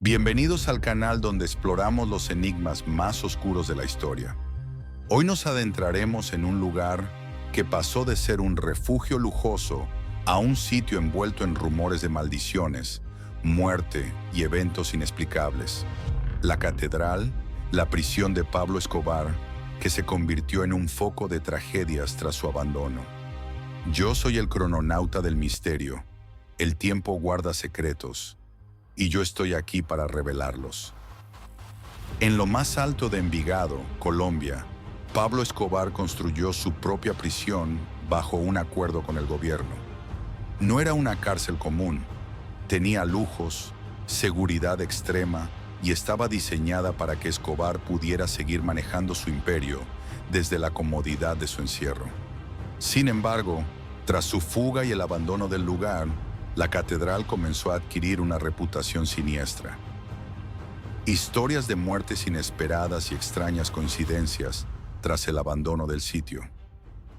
Bienvenidos al canal donde exploramos los enigmas más oscuros de la historia. Hoy nos adentraremos en un lugar que pasó de ser un refugio lujoso a un sitio envuelto en rumores de maldiciones, muerte y eventos inexplicables. La catedral, la prisión de Pablo Escobar, que se convirtió en un foco de tragedias tras su abandono. Yo soy el crononauta del misterio. El tiempo guarda secretos, y yo estoy aquí para revelarlos. En lo más alto de Envigado, Colombia, Pablo Escobar construyó su propia prisión bajo un acuerdo con el gobierno. No era una cárcel común, tenía lujos, seguridad extrema y estaba diseñada para que Escobar pudiera seguir manejando su imperio desde la comodidad de su encierro. Sin embargo, tras su fuga y el abandono del lugar, la catedral comenzó a adquirir una reputación siniestra. Historias de muertes inesperadas y extrañas coincidencias tras el abandono del sitio.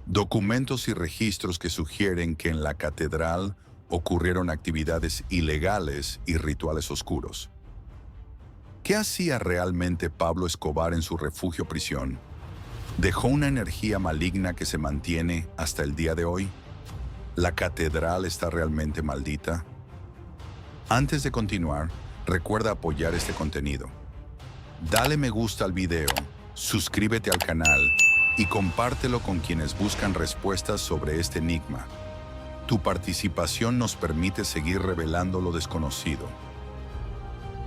Documentos y registros que sugieren que en la catedral ocurrieron actividades ilegales y rituales oscuros. ¿Qué hacía realmente Pablo Escobar en su refugio prisión? ¿Dejó una energía maligna que se mantiene hasta el día de hoy? ¿La catedral está realmente maldita? Antes de continuar, recuerda apoyar este contenido. Dale me gusta al video, suscríbete al canal y compártelo con quienes buscan respuestas sobre este enigma. Tu participación nos permite seguir revelando lo desconocido.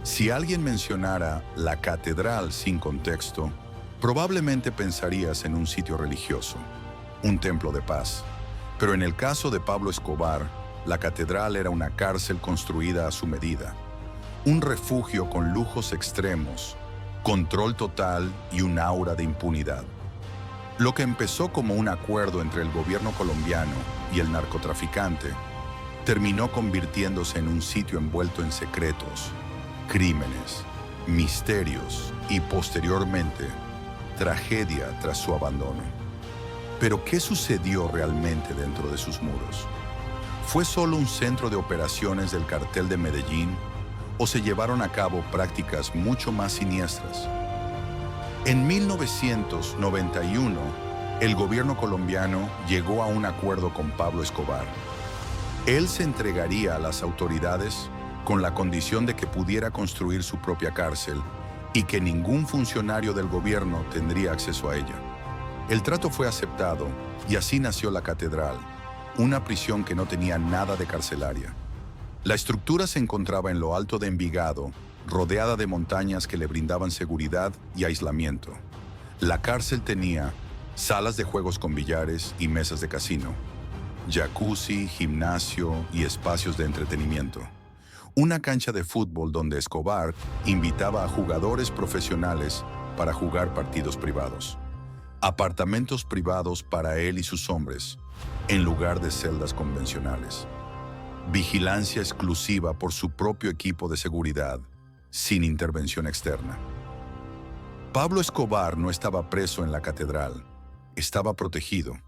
Si alguien mencionara la catedral sin contexto, probablemente pensarías en un sitio religioso, un templo de paz. Pero en el caso de Pablo Escobar, la catedral era una cárcel construida a su medida, un refugio con lujos extremos, control total y un aura de impunidad. Lo que empezó como un acuerdo entre el gobierno colombiano y el narcotraficante, terminó convirtiéndose en un sitio envuelto en secretos, crímenes, misterios y posteriormente, tragedia tras su abandono. Pero ¿qué sucedió realmente dentro de sus muros? ¿Fue solo un centro de operaciones del cartel de Medellín o se llevaron a cabo prácticas mucho más siniestras? En 1991, el gobierno colombiano llegó a un acuerdo con Pablo Escobar. Él se entregaría a las autoridades con la condición de que pudiera construir su propia cárcel y que ningún funcionario del gobierno tendría acceso a ella. El trato fue aceptado y así nació la catedral, una prisión que no tenía nada de carcelaria. La estructura se encontraba en lo alto de Envigado, rodeada de montañas que le brindaban seguridad y aislamiento. La cárcel tenía salas de juegos con billares y mesas de casino, jacuzzi, gimnasio y espacios de entretenimiento. Una cancha de fútbol donde Escobar invitaba a jugadores profesionales para jugar partidos privados. Apartamentos privados para él y sus hombres, en lugar de celdas convencionales. Vigilancia exclusiva por su propio equipo de seguridad, sin intervención externa. Pablo Escobar no estaba preso en la catedral, estaba protegido.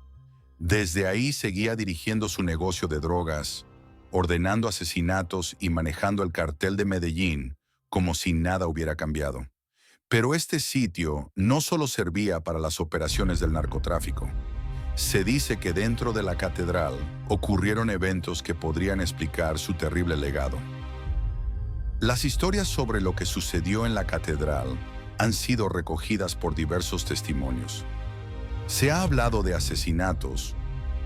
Desde ahí seguía dirigiendo su negocio de drogas, ordenando asesinatos y manejando el cartel de Medellín como si nada hubiera cambiado. Pero este sitio no solo servía para las operaciones del narcotráfico. Se dice que dentro de la catedral ocurrieron eventos que podrían explicar su terrible legado. Las historias sobre lo que sucedió en la catedral han sido recogidas por diversos testimonios. Se ha hablado de asesinatos,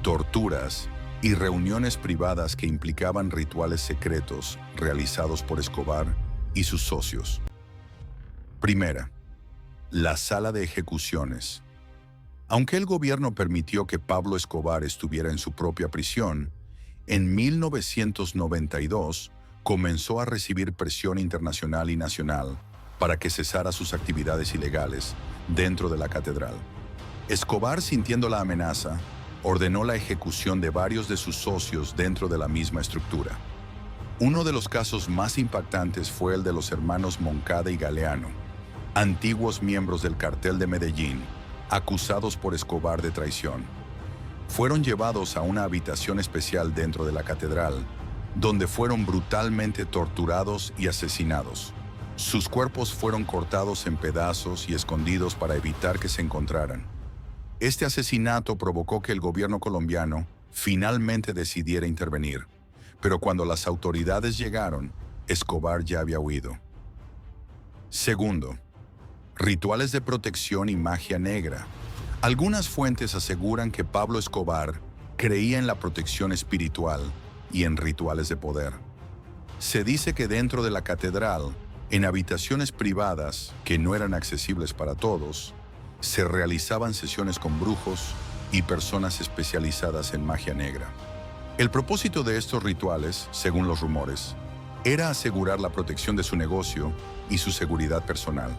torturas y reuniones privadas que implicaban rituales secretos realizados por Escobar y sus socios. Primera, la sala de ejecuciones. Aunque el gobierno permitió que Pablo Escobar estuviera en su propia prisión, en 1992 comenzó a recibir presión internacional y nacional para que cesara sus actividades ilegales dentro de la catedral. Escobar, sintiendo la amenaza, ordenó la ejecución de varios de sus socios dentro de la misma estructura. Uno de los casos más impactantes fue el de los hermanos Moncada y Galeano, antiguos miembros del cartel de Medellín, acusados por Escobar de traición. Fueron llevados a una habitación especial dentro de la catedral, donde fueron brutalmente torturados y asesinados. Sus cuerpos fueron cortados en pedazos y escondidos para evitar que se encontraran. Este asesinato provocó que el gobierno colombiano finalmente decidiera intervenir, pero cuando las autoridades llegaron, Escobar ya había huido. Segundo, rituales de protección y magia negra. Algunas fuentes aseguran que Pablo Escobar creía en la protección espiritual y en rituales de poder. Se dice que dentro de la catedral, en habitaciones privadas que no eran accesibles para todos, se realizaban sesiones con brujos y personas especializadas en magia negra. El propósito de estos rituales, según los rumores, era asegurar la protección de su negocio y su seguridad personal.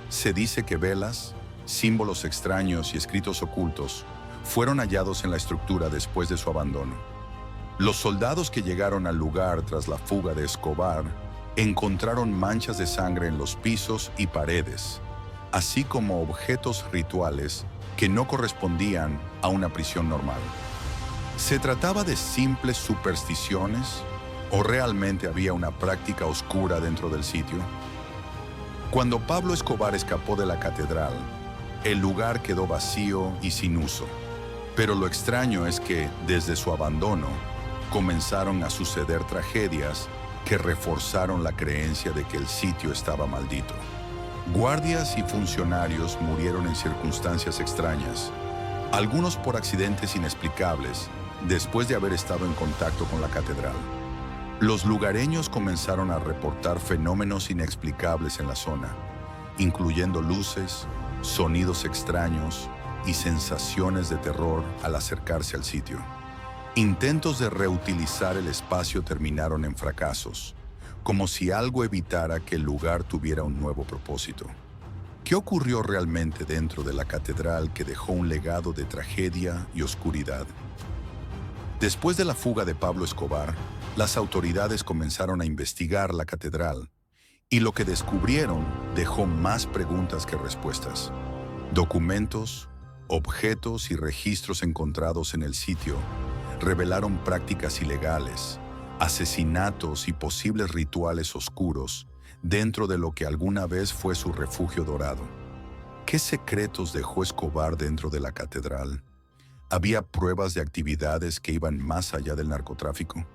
Se dice que velas, símbolos extraños y escritos ocultos fueron hallados en la estructura después de su abandono. Los soldados que llegaron al lugar tras la fuga de Escobar encontraron manchas de sangre en los pisos y paredes, así como objetos rituales que no correspondían a una prisión normal. ¿Se trataba de simples supersticiones o realmente había una práctica oscura dentro del sitio? Cuando Pablo Escobar escapó de la catedral, el lugar quedó vacío y sin uso. Pero lo extraño es que, desde su abandono, comenzaron a suceder tragedias que reforzaron la creencia de que el sitio estaba maldito. Guardias y funcionarios murieron en circunstancias extrañas, algunos por accidentes inexplicables, después de haber estado en contacto con la catedral. Los lugareños comenzaron a reportar fenómenos inexplicables en la zona, incluyendo luces, sonidos extraños y sensaciones de terror al acercarse al sitio. Intentos de reutilizar el espacio terminaron en fracasos, como si algo evitara que el lugar tuviera un nuevo propósito. ¿Qué ocurrió realmente dentro de la catedral que dejó un legado de tragedia y oscuridad? Después de la fuga de Pablo Escobar, las autoridades comenzaron a investigar la catedral, y lo que descubrieron dejó más preguntas que respuestas. Documentos, objetos y registros encontrados en el sitio revelaron prácticas ilegales, asesinatos y posibles rituales oscuros dentro de lo que alguna vez fue su refugio dorado. ¿Qué secretos dejó Escobar dentro de la catedral? ¿Había pruebas de actividades que iban más allá del narcotráfico?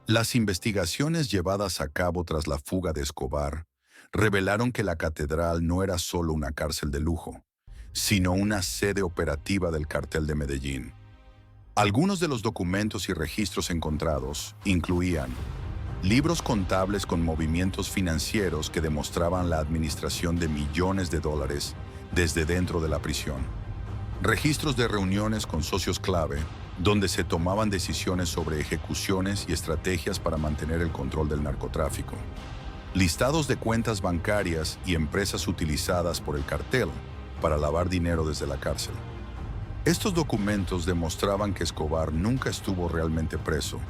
Las investigaciones llevadas a cabo tras la fuga de Escobar revelaron que la catedral no era solo una cárcel de lujo, sino una sede operativa del Cartel de Medellín. Algunos de los documentos y registros encontrados incluían libros contables con movimientos financieros que demostraban la administración de millones de dólares desde dentro de la prisión, registros de reuniones con socios clave, donde se tomaban decisiones sobre ejecuciones y estrategias para mantener el control del narcotráfico, listados de cuentas bancarias y empresas utilizadas por el cartel para lavar dinero desde la cárcel. Estos documentos demostraban que Escobar nunca estuvo realmente preso,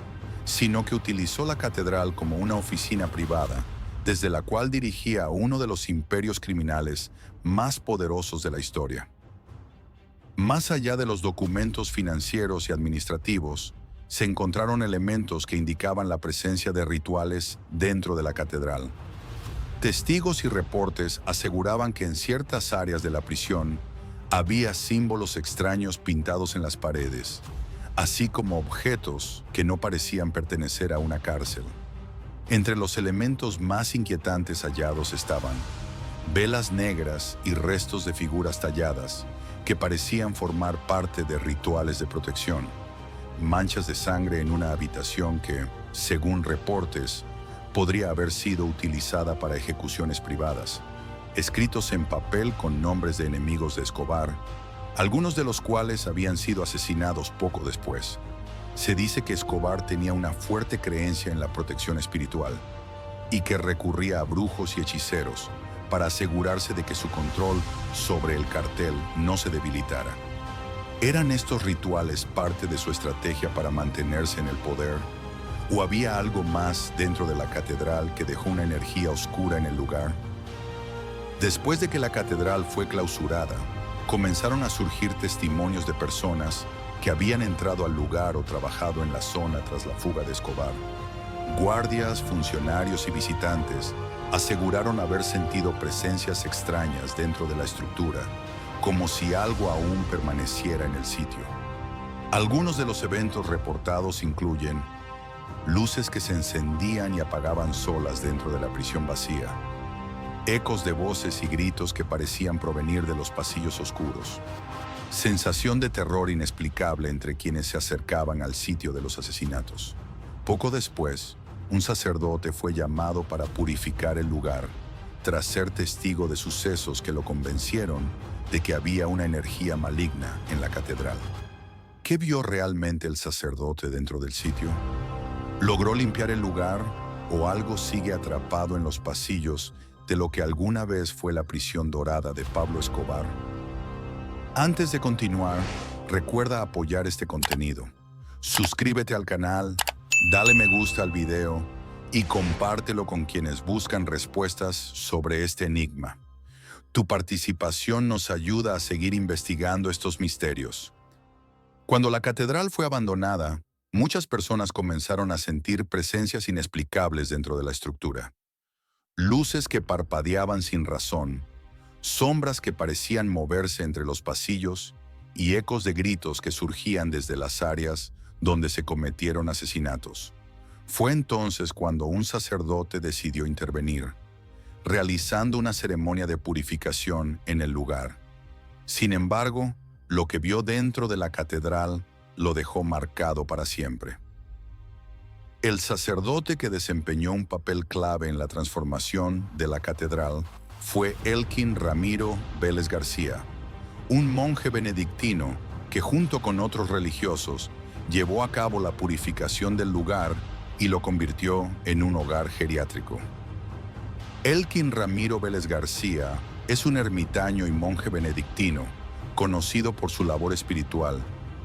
sino que utilizó la catedral como una oficina privada, desde la cual dirigía uno de los imperios criminales más poderosos de la historia. Más allá de los documentos financieros y administrativos, se encontraron elementos que indicaban la presencia de rituales dentro de la catedral. Testigos y reportes aseguraban que en ciertas áreas de la prisión había símbolos extraños pintados en las paredes, así como objetos que no parecían pertenecer a una cárcel. Entre los elementos más inquietantes hallados estaban velas negras y restos de figuras talladas que parecían formar parte de rituales de protección, manchas de sangre en una habitación que, según reportes, podría haber sido utilizada para ejecuciones privadas, escritos en papel con nombres de enemigos de Escobar, algunos de los cuales habían sido asesinados poco después. Se dice que Escobar tenía una fuerte creencia en la protección espiritual y que recurría a brujos y hechiceros para asegurarse de que su control sobre el cartel no se debilitara. ¿Eran estos rituales parte de su estrategia para mantenerse en el poder? ¿O había algo más dentro de la catedral que dejó una energía oscura en el lugar? Después de que la catedral fue clausurada, comenzaron a surgir testimonios de personas que habían entrado al lugar o trabajado en la zona tras la fuga de Escobar. Guardias, funcionarios y visitantes Aseguraron haber sentido presencias extrañas dentro de la estructura, como si algo aún permaneciera en el sitio. Algunos de los eventos reportados incluyen luces que se encendían y apagaban solas dentro de la prisión vacía, ecos de voces y gritos que parecían provenir de los pasillos oscuros, sensación de terror inexplicable entre quienes se acercaban al sitio de los asesinatos. Poco después, un sacerdote fue llamado para purificar el lugar, tras ser testigo de sucesos que lo convencieron de que había una energía maligna en la catedral. ¿Qué vio realmente el sacerdote dentro del sitio? ¿Logró limpiar el lugar o algo sigue atrapado en los pasillos de lo que alguna vez fue la prisión dorada de Pablo Escobar? Antes de continuar, recuerda apoyar este contenido. Suscríbete al canal, dale me gusta al video y compártelo con quienes buscan respuestas sobre este enigma. Tu participación nos ayuda a seguir investigando estos misterios. Cuando la catedral fue abandonada, muchas personas comenzaron a sentir presencias inexplicables dentro de la estructura. Luces que parpadeaban sin razón, sombras que parecían moverse entre los pasillos y ecos de gritos que surgían desde las áreas donde se cometieron asesinatos. Fue entonces cuando un sacerdote decidió intervenir, realizando una ceremonia de purificación en el lugar. Sin embargo, lo que vio dentro de la catedral lo dejó marcado para siempre. El sacerdote que desempeñó un papel clave en la transformación de la catedral fue Elkin Ramiro Vélez García, un monje benedictino que junto con otros religiosos llevó a cabo la purificación del lugar y lo convirtió en un hogar geriátrico. Elkin Ramiro Vélez García es un ermitaño y monje benedictino, conocido por su labor espiritual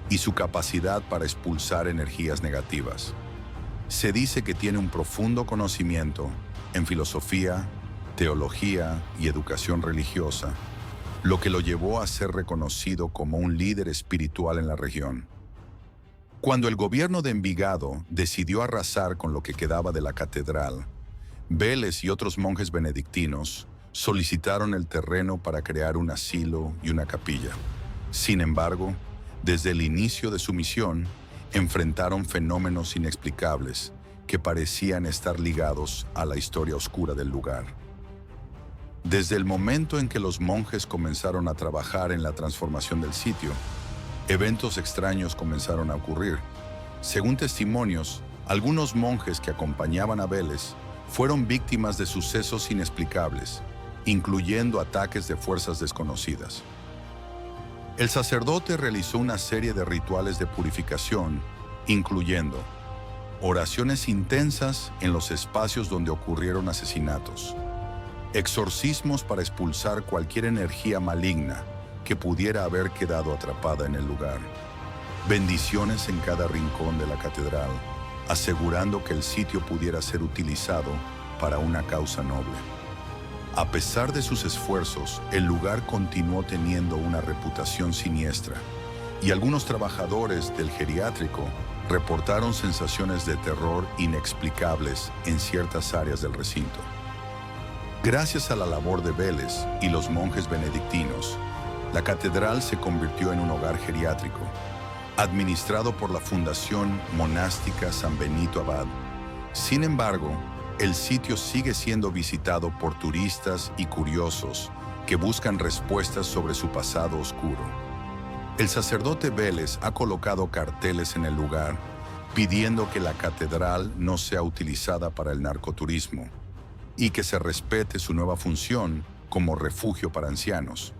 y su capacidad para expulsar energías negativas. Se dice que tiene un profundo conocimiento en filosofía, teología y educación religiosa, lo que lo llevó a ser reconocido como un líder espiritual en la región. Cuando el gobierno de Envigado decidió arrasar con lo que quedaba de la catedral, Vélez y otros monjes benedictinos solicitaron el terreno para crear un asilo y una capilla. Sin embargo, desde el inicio de su misión, enfrentaron fenómenos inexplicables que parecían estar ligados a la historia oscura del lugar. Desde el momento en que los monjes comenzaron a trabajar en la transformación del sitio, eventos extraños comenzaron a ocurrir. Según testimonios, algunos monjes que acompañaban a Vélez fueron víctimas de sucesos inexplicables, incluyendo ataques de fuerzas desconocidas. El sacerdote realizó una serie de rituales de purificación, incluyendo oraciones intensas en los espacios donde ocurrieron asesinatos, exorcismos para expulsar cualquier energía maligna que pudiera haber quedado atrapada en el lugar, bendiciones en cada rincón de la catedral, asegurando que el sitio pudiera ser utilizado para una causa noble. A pesar de sus esfuerzos, el lugar continuó teniendo una reputación siniestra, y algunos trabajadores del geriátrico reportaron sensaciones de terror inexplicables en ciertas áreas del recinto. Gracias a la labor de Vélez y los monjes benedictinos, la catedral se convirtió en un hogar geriátrico, administrado por la Fundación Monástica San Benito Abad. Sin embargo, el sitio sigue siendo visitado por turistas y curiosos que buscan respuestas sobre su pasado oscuro. El sacerdote Vélez ha colocado carteles en el lugar pidiendo que la catedral no sea utilizada para el narcoturismo y que se respete su nueva función como refugio para ancianos.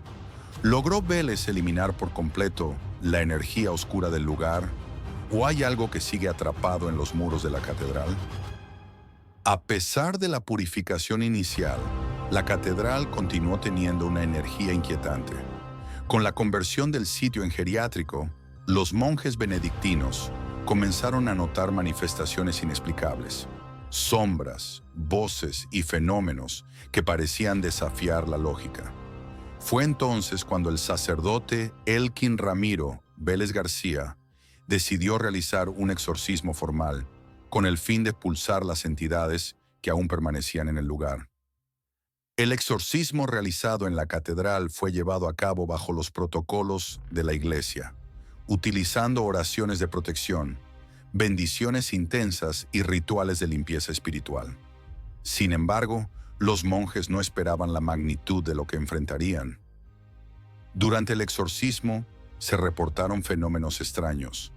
¿Logró Vélez eliminar por completo la energía oscura del lugar o hay algo que sigue atrapado en los muros de la catedral? A pesar de la purificación inicial, la catedral continuó teniendo una energía inquietante. Con la conversión del sitio en geriátrico, los monjes benedictinos comenzaron a notar manifestaciones inexplicables, sombras, voces y fenómenos que parecían desafiar la lógica. Fue entonces cuando el sacerdote Elkin Ramiro Vélez García decidió realizar un exorcismo formal con el fin de expulsar las entidades que aún permanecían en el lugar. El exorcismo realizado en la catedral fue llevado a cabo bajo los protocolos de la Iglesia, utilizando oraciones de protección, bendiciones intensas y rituales de limpieza espiritual. Sin embargo, los monjes no esperaban la magnitud de lo que enfrentarían. Durante el exorcismo, se reportaron fenómenos extraños.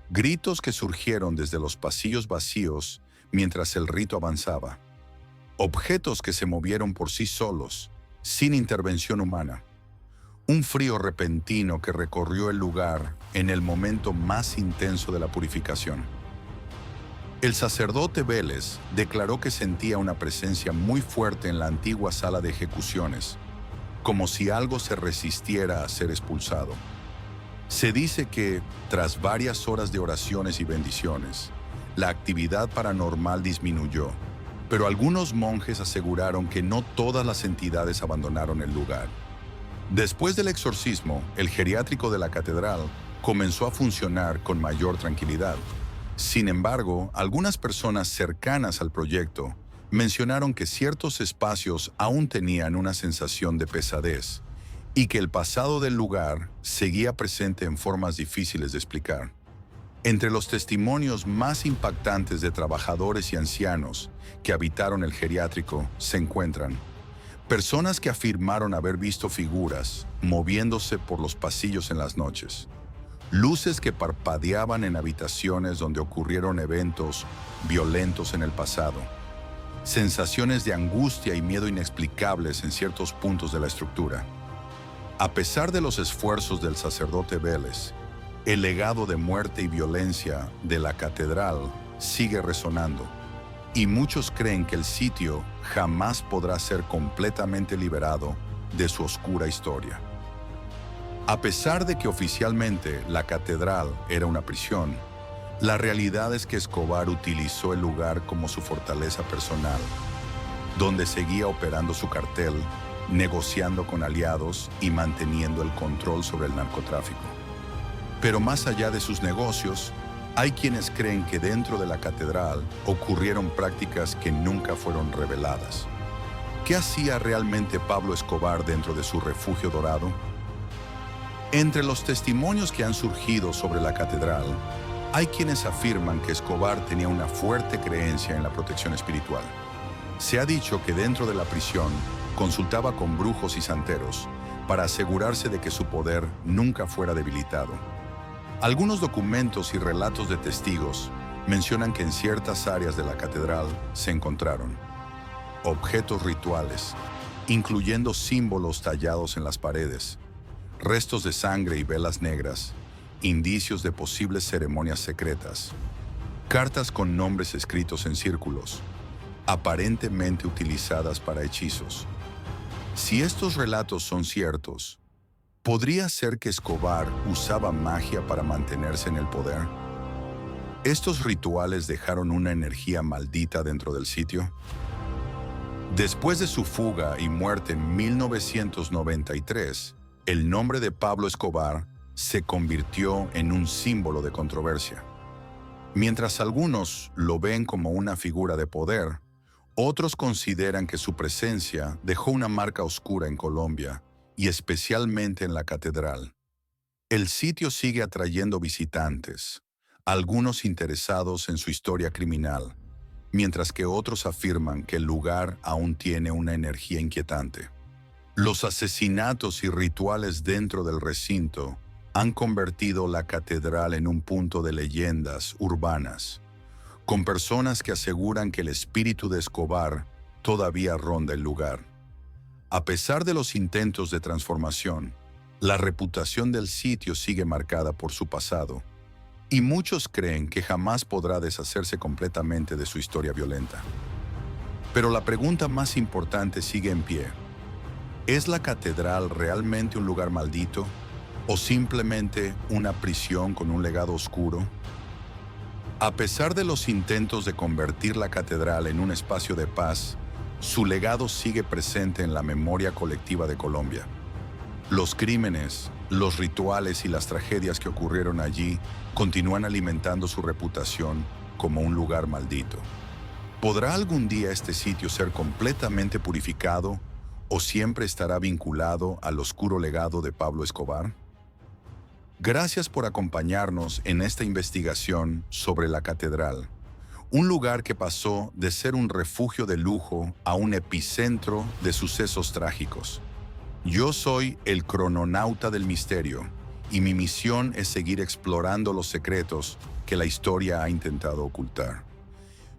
Gritos que surgieron desde los pasillos vacíos mientras el rito avanzaba. Objetos que se movieron por sí solos, sin intervención humana. Un frío repentino que recorrió el lugar en el momento más intenso de la purificación. El sacerdote Vélez declaró que sentía una presencia muy fuerte en la antigua sala de ejecuciones, como si algo se resistiera a ser expulsado. Se dice que, tras varias horas de oraciones y bendiciones, la actividad paranormal disminuyó, pero algunos monjes aseguraron que no todas las entidades abandonaron el lugar. Después del exorcismo, el geriátrico de la catedral comenzó a funcionar con mayor tranquilidad. Sin embargo, algunas personas cercanas al proyecto mencionaron que ciertos espacios aún tenían una sensación de pesadez y que el pasado del lugar seguía presente en formas difíciles de explicar. Entre los testimonios más impactantes de trabajadores y ancianos que habitaron el geriátrico se encuentran personas que afirmaron haber visto figuras moviéndose por los pasillos en las noches, luces que parpadeaban en habitaciones donde ocurrieron eventos violentos en el pasado, sensaciones de angustia y miedo inexplicables en ciertos puntos de la estructura. A pesar de los esfuerzos del sacerdote Vélez, el legado de muerte y violencia de la catedral sigue resonando, y muchos creen que el sitio jamás podrá ser completamente liberado de su oscura historia. A pesar de que oficialmente la catedral era una prisión, la realidad es que Escobar utilizó el lugar como su fortaleza personal, donde seguía operando su cartel, negociando con aliados y manteniendo el control sobre el narcotráfico. Pero más allá de sus negocios, hay quienes creen que dentro de la catedral ocurrieron prácticas que nunca fueron reveladas. ¿Qué hacía realmente Pablo Escobar dentro de su refugio dorado? Entre los testimonios que han surgido sobre la catedral, hay quienes afirman que Escobar tenía una fuerte creencia en la protección espiritual. Se ha dicho que dentro de la prisión consultaba con brujos y santeros para asegurarse de que su poder nunca fuera debilitado. Algunos documentos y relatos de testigos mencionan que en ciertas áreas de la catedral se encontraron objetos rituales, incluyendo símbolos tallados en las paredes, restos de sangre y velas negras, indicios de posibles ceremonias secretas, cartas con nombres escritos en círculos, aparentemente utilizadas para hechizos. Si estos relatos son ciertos, ¿podría ser que Escobar usaba magia para mantenerse en el poder? ¿Estos rituales dejaron una energía maldita dentro del sitio? Después de su fuga y muerte en 1993, el nombre de Pablo Escobar se convirtió en un símbolo de controversia. Mientras algunos lo ven como una figura de poder, otros consideran que su presencia dejó una marca oscura en Colombia y especialmente en la catedral. El sitio sigue atrayendo visitantes, algunos interesados en su historia criminal, mientras que otros afirman que el lugar aún tiene una energía inquietante. Los asesinatos y rituales dentro del recinto han convertido la catedral en un punto de leyendas urbanas, con personas que aseguran que el espíritu de Escobar todavía ronda el lugar. A pesar de los intentos de transformación, la reputación del sitio sigue marcada por su pasado, y muchos creen que jamás podrá deshacerse completamente de su historia violenta. Pero la pregunta más importante sigue en pie. ¿Es la catedral realmente un lugar maldito o simplemente una prisión con un legado oscuro? A pesar de los intentos de convertir la catedral en un espacio de paz, su legado sigue presente en la memoria colectiva de Colombia. Los crímenes, los rituales y las tragedias que ocurrieron allí continúan alimentando su reputación como un lugar maldito. ¿Podrá algún día este sitio ser completamente purificado o siempre estará vinculado al oscuro legado de Pablo Escobar? Gracias por acompañarnos en esta investigación sobre la catedral, un lugar que pasó de ser un refugio de lujo a un epicentro de sucesos trágicos. Yo soy el crononauta del misterio, y mi misión es seguir explorando los secretos que la historia ha intentado ocultar.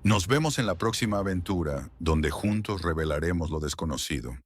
Nos vemos en la próxima aventura, donde juntos revelaremos lo desconocido.